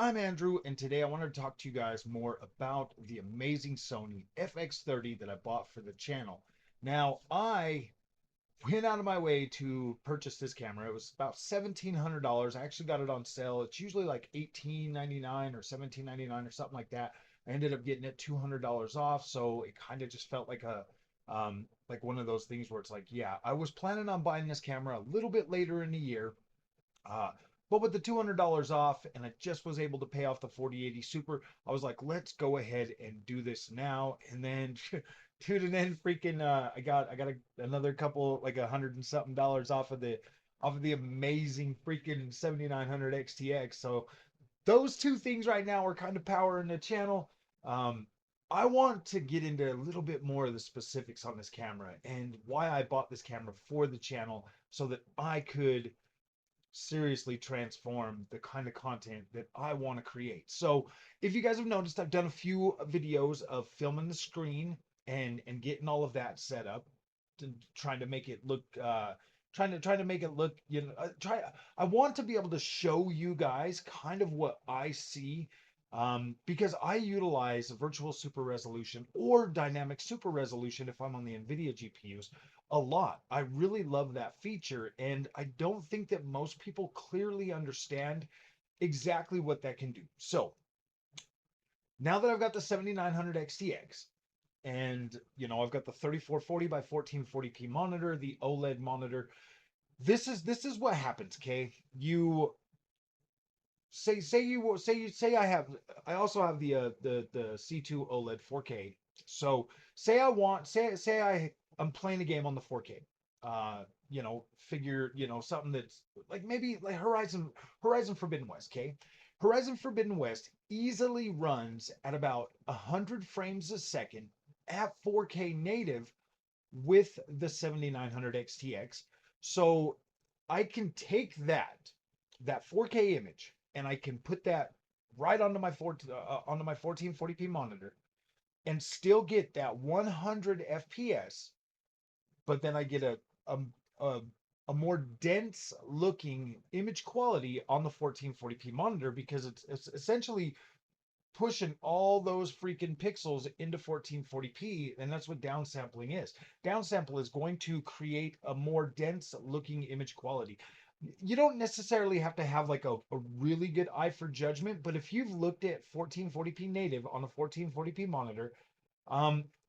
I'm Andrew, and today I wanted to talk to you guys more about the amazing Sony FX30 that I bought for the channel. Now, I went out of my way to purchase this camera. It was about $1,700. I actually got it on sale. It's usually like $18.99 or $17.99 or something like that. I ended up getting it $200 off, so it kind of just felt like one of those things where it's like, yeah, I was planning on buying this camera a little bit later in the year. Uh, but with the $200 off, and I just was able to pay off the 4080 Super, I was like, let's go ahead and do this now. And then, dude, and then freaking, I got another couple, like $100 and something dollars off of the amazing freaking 7900 XTX. So those two things right now are kind of powering the channel. Um, I want to get into a little bit more of the specifics on this camera and why I bought this camera for the channel so that I could seriously transform the kind of content that I want to create. So if you guys have noticed, I've done a few videos of filming the screen and getting all of that set up, trying to make it look trying to make it look, I want to be able to show you guys kind of what I see, because I utilize virtual super resolution or dynamic super resolution if I'm on the NVIDIA GPUs a lot. I really love that feature, and I don't think that most people clearly understand exactly what that can do. So now that I've got the 7900 XTX, and I've got the 3440 by 1440p monitor, the OLED monitor. This is what happens. Okay, you I also have the C2 OLED 4K. So I'm playing a game on the 4K. Figure, something that's like maybe like Horizon Forbidden West. Okay, Horizon Forbidden West easily runs at about 100 frames a second at 4K native with the 7900 XTX. So I can take that 4K image and I can put that right onto my 1440p monitor and still get that 100 FPS, but then I get a a, a more dense looking image quality on the 1440p monitor because it's essentially pushing all those freaking pixels into 1440p, and that's what downsampling is. Downsample is going to create a more dense looking image quality. You don't necessarily have to have like a really good eye for judgment, but if you've looked at 1440p native on a 1440p monitor,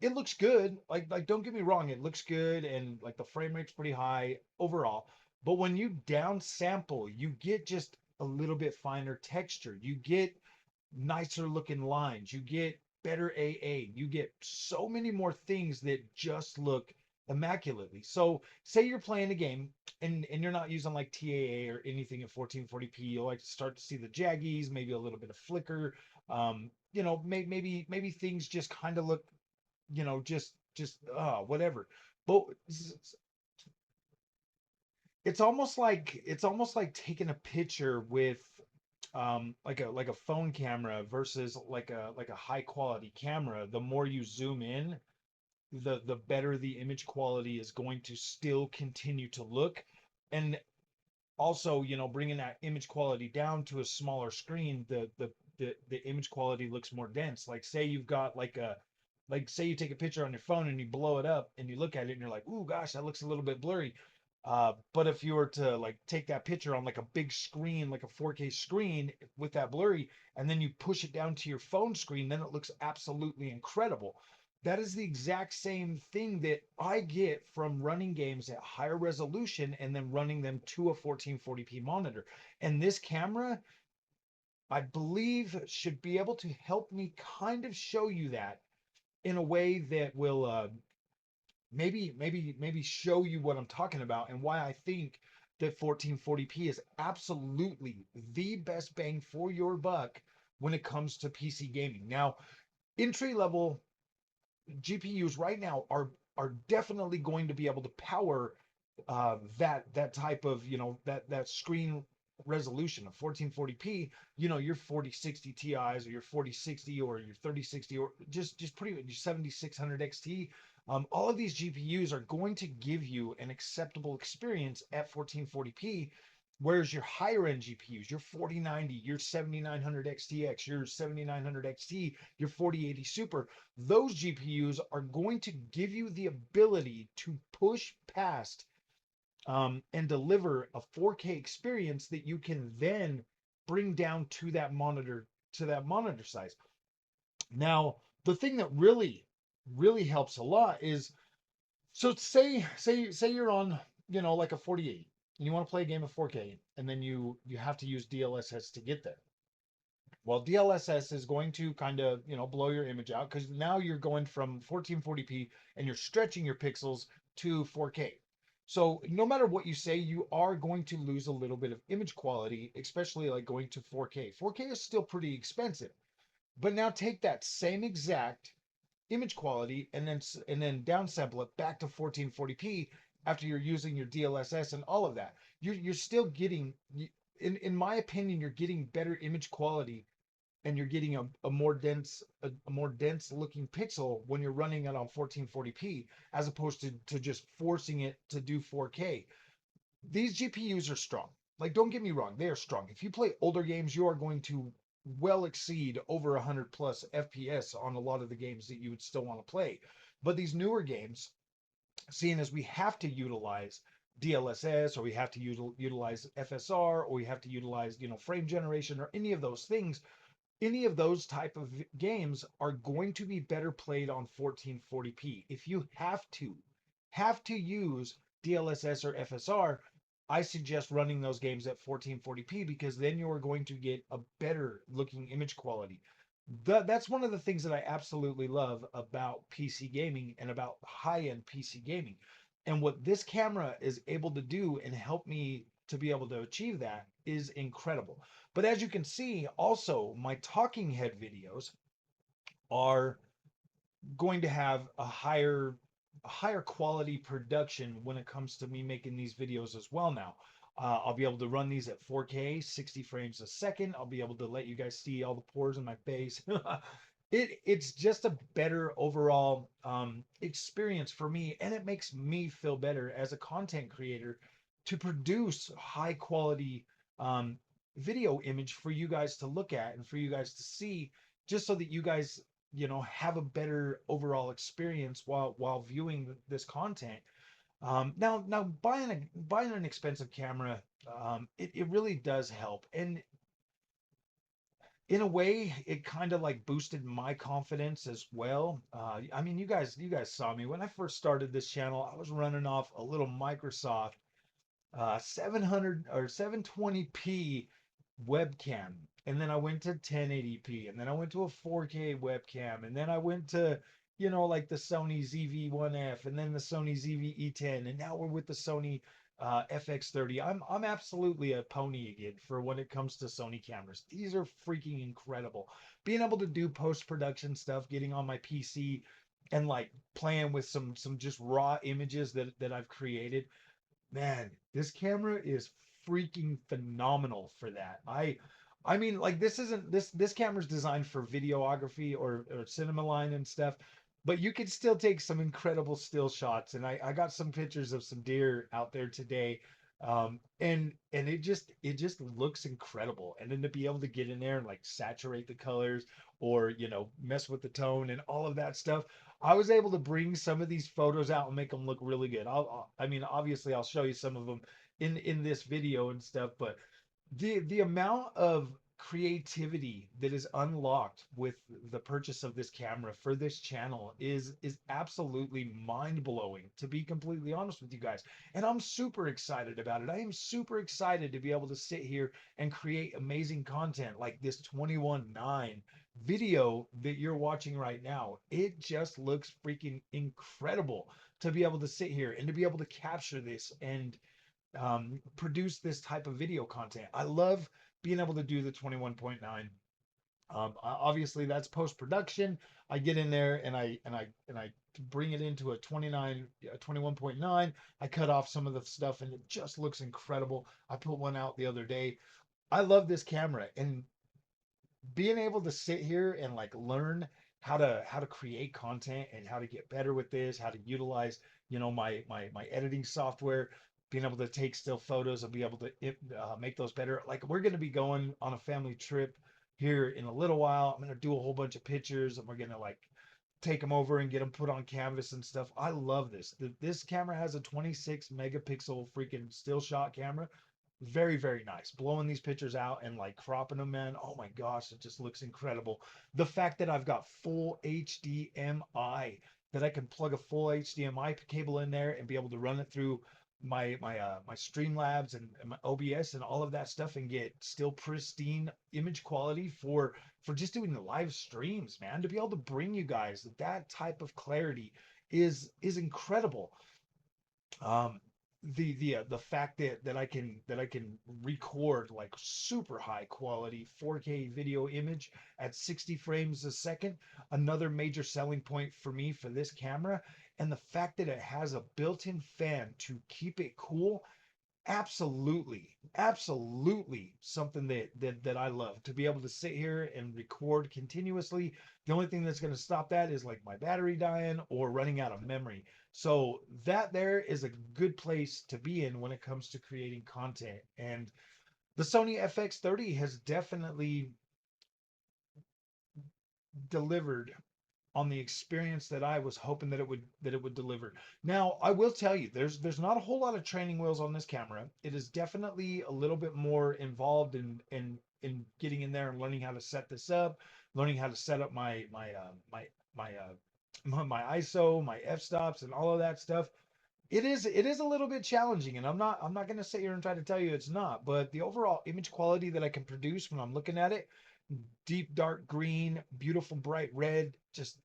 it looks good. Like don't get me wrong, it looks good, and like the frame rate's pretty high overall. But when you downsample, you get just a little bit finer texture. You get nicer looking lines. You get better AA. You get so many more things that just look immaculately. So say you're playing a game and you're not using like TAA or anything at 1440p. You'll like to start to see the jaggies, maybe a little bit of flicker. Maybe things just kind of look, whatever. But it's almost like taking a picture with like a phone camera versus like a high quality camera. The more you zoom in, the better the image quality is going to still continue to look. And also, bringing that image quality down to a smaller screen, the image quality looks more dense. Like say you take a picture on your phone and you blow it up and you look at it and you're like, ooh, gosh, that looks a little bit blurry. But if you were to like take that picture on like a big screen, like a 4K screen with that blurry, and then you push it down to your phone screen, then it looks absolutely incredible. That is the exact same thing that I get from running games at higher resolution and then running them to a 1440p monitor. And this camera, I believe, should be able to help me kind of show you that in a way that will maybe show you what I'm talking about and why I think that 1440p is absolutely the best bang for your buck when it comes to PC gaming. Now, entry level GPUs right now are definitely going to be able to power that type of, that screen resolution of 1440p. Your 4060 Ti's or your 4060 or your 3060 or just pretty much your 7600 XT. All of these GPUs are going to give you an acceptable experience at 1440p. Whereas your higher end GPUs, your 4090, your 7900 XTX, your 7900 XT, your 4080 Super, those GPUs are going to give you the ability to push past and deliver a 4K experience that you can then bring down to that monitor size. Now, the thing that really helps a lot is, so say you're on, like a 48 and you want to play a game of 4K, and then you have to use DLSS to get there. Well, DLSS is going to kind of, blow your image out, because now you're going from 1440p and you're stretching your pixels to 4K. So no matter what you say, you are going to lose a little bit of image quality, especially like going to 4K. 4K is still pretty expensive. But now take that same exact image quality and then downsample it back to 1440p after you're using your DLSS and all of that. You're still getting, in my opinion, you're getting better image quality, and you're getting a more dense looking pixel when you're running it on 1440p, as opposed to just forcing it to do 4K. These GPUs are strong. Like, don't get me wrong, they are strong. If you play older games, you are going to well exceed over 100 plus FPS on a lot of the games that you would still want to play. But these newer games, seeing as we have to utilize DLSS, or we have to utilize FSR, or we have to utilize, frame generation, or any of those things, any of those type of games are going to be better played on 1440p. If you have to use DLSS or FSR, I suggest running those games at 1440p, because then you are going to get a better looking image quality. That's one of the things that I absolutely love about PC gaming and about high-end PC gaming. And what this camera is able to do and help me to be able to achieve that is incredible. But as you can see, also, my talking head videos are going to have a higher quality production when it comes to me making these videos as well now. I'll be able to run these at 4K, 60 frames a second. I'll be able to let you guys see all the pores in my face. It's just a better overall experience for me, and it makes me feel better as a content creator to produce high quality um, video image for you guys to look at and for you guys to see, just so that you guys, have a better overall experience while viewing this content. Now buying an expensive camera, it really does help, and in a way, it kind of like boosted my confidence as well. I mean, you guys saw me when I first started this channel. I was running off a little Microsoft 700 or 720p webcam, and then I went to 1080p, and then I went to a 4K webcam, and then I went to, like the Sony ZV-1F, and then the Sony ZV-E10, and now we're with the Sony FX30. I'm absolutely a pony again for when it comes to Sony cameras. These are freaking incredible. Being able to do post-production stuff, getting on my PC and like playing with some just raw images that I've created. Man, this camera is freaking phenomenal for that. I mean, like, this camera's designed for videography or cinema line and stuff, but you can still take some incredible still shots. And I got some pictures of some deer out there today. And it just looks incredible. And then to be able to get in there and like saturate the colors, or, mess with the tone and all of that stuff. I was able to bring some of these photos out and make them look really good. I mean, obviously, I'll show you some of them in this video and stuff, but the amount of creativity that is unlocked with the purchase of this camera for this channel is absolutely mind-blowing, to be completely honest with you guys. And I'm super excited about it. I am super excited to be able to sit here and create amazing content like this 21.9 video that you're watching right now. It just looks freaking incredible to be able to sit here and to be able to capture this and produce this type of video content. I love being able to do the 21.9. Obviously, that's post production. I get in there and I bring it into a 21.9. I cut off some of the stuff, and it just looks incredible. I put one out the other day. I love this camera, and being able to sit here and like learn how to create content and how to get better with this, how to utilize, my editing software. being able to take still photos and be able to make those better. Like we're going to be going on a family trip here in a little while. I'm going to do a whole bunch of pictures and we're going to like take them over and get them put on canvas and stuff. I love this. This camera has a 26 megapixel freaking still shot camera. Very, very nice. Blowing these pictures out and like cropping them, man. Oh my gosh, it just looks incredible. The fact that I've got full HDMI, that I can plug a full HDMI cable in there and be able to run it through my Streamlabs and my OBS and all of that stuff and get still pristine image quality for just doing the live streams, man. To be able to bring you guys that type of clarity is incredible. Um, the fact that I can record like super high quality 4K video image at 60 frames a second, another major selling point for me for this camera, and the fact that it has a built-in fan to keep it cool. Absolutely, absolutely something that I love to be able to sit here and record continuously. The only thing that's going to stop that is like my battery dying or running out of memory. So that there is a good place to be in when it comes to creating content. And the Sony FX30 has definitely delivered on the experience that I was hoping that it would deliver. Now, I will tell you, there's not a whole lot of training wheels on this camera. It is definitely a little bit more involved in getting in there and learning how to set this up, learning how to set up my ISO, my f-stops, and all of that stuff. It is a little bit challenging, and I'm not going to sit here and try to tell you it's not, but the overall image quality that I can produce when I'm looking at it, deep dark green, beautiful bright red, just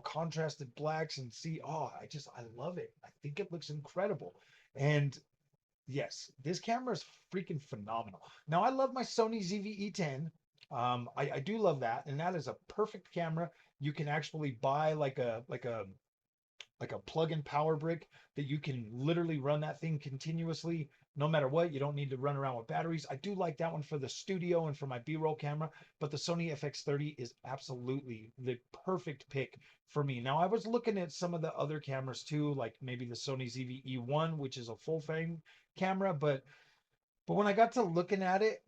contrasted blacks, and see, oh, I love it. I think it looks incredible. And yes, this camera is freaking phenomenal. Now I love my Sony ZV-E10. I do love that, and that is a perfect camera. You can actually buy like a plug-in power brick that you can literally run that thing continuously no matter what. You don't need to run around with batteries. I do like that one for the studio and for my B-roll camera, but the Sony FX30 is absolutely the perfect pick for me. Now I was looking at some of the other cameras too, like maybe the Sony ZV-E1, which is a full frame camera, but when I got to looking at it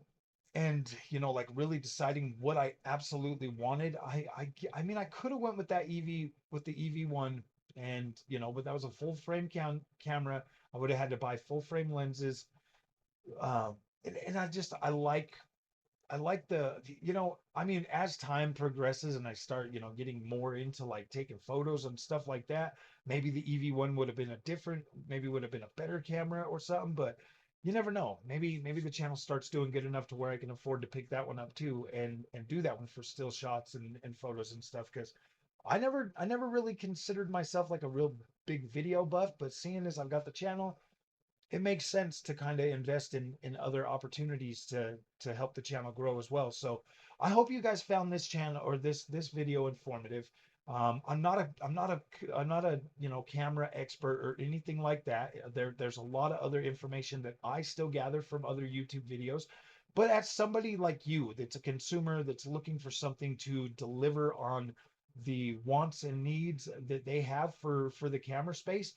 and like really deciding what I absolutely wanted, I mean I could have went with that the EV1, and but that was a full frame camera. I would have had to buy full frame lenses. um and I like I mean, as time progresses and I start getting more into like taking photos and stuff like that, maybe the EV1 would have been maybe would have been a better camera or something. But you never know. Maybe the channel starts doing good enough to where I can afford to pick that one up too, and do that one for still shots and photos and stuff. Because I never really considered myself like a real big video buff, but seeing as I've got the channel, it makes sense to kind of invest in other opportunities to help the channel grow as well. So I hope you guys found this channel or this video informative. I'm not a camera expert or anything like that. There's a lot of other information that I still gather from other YouTube videos. But as somebody like you, that's a consumer that's looking for something to deliver on the wants and needs that they have for the camera space,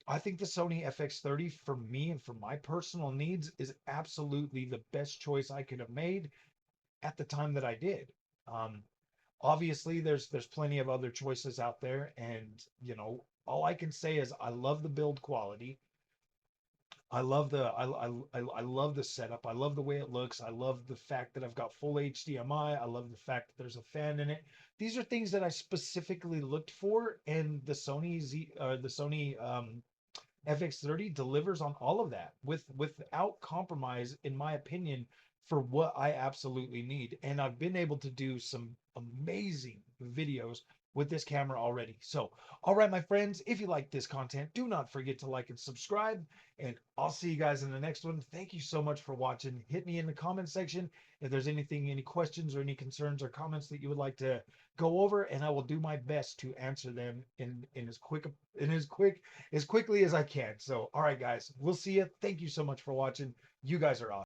I think the Sony FX30 for me and for my personal needs is absolutely the best choice I could have made at the time that I did. Um, Obviously, there's plenty of other choices out there, and all I can say is I love the build quality. I love the setup. I love the way it looks. I love the fact that I've got full HDMI. I love the fact that there's a fan in it. These are things that I specifically looked for, and the Sony FX30 delivers on all of that without compromise, in my opinion, for what I absolutely need. And I've been able to do some amazing videos with this camera already. So, all right, my friends, if you like this content, do not forget to like and subscribe, and I'll see you guys in the next one. Thank you so much for watching. Hit me in the comment section if there's any questions or any concerns or comments that you would like to go over, and I will do my best to answer them in as quickly as I can. So, all right, guys, we'll see you. Thank you so much for watching. You guys are awesome.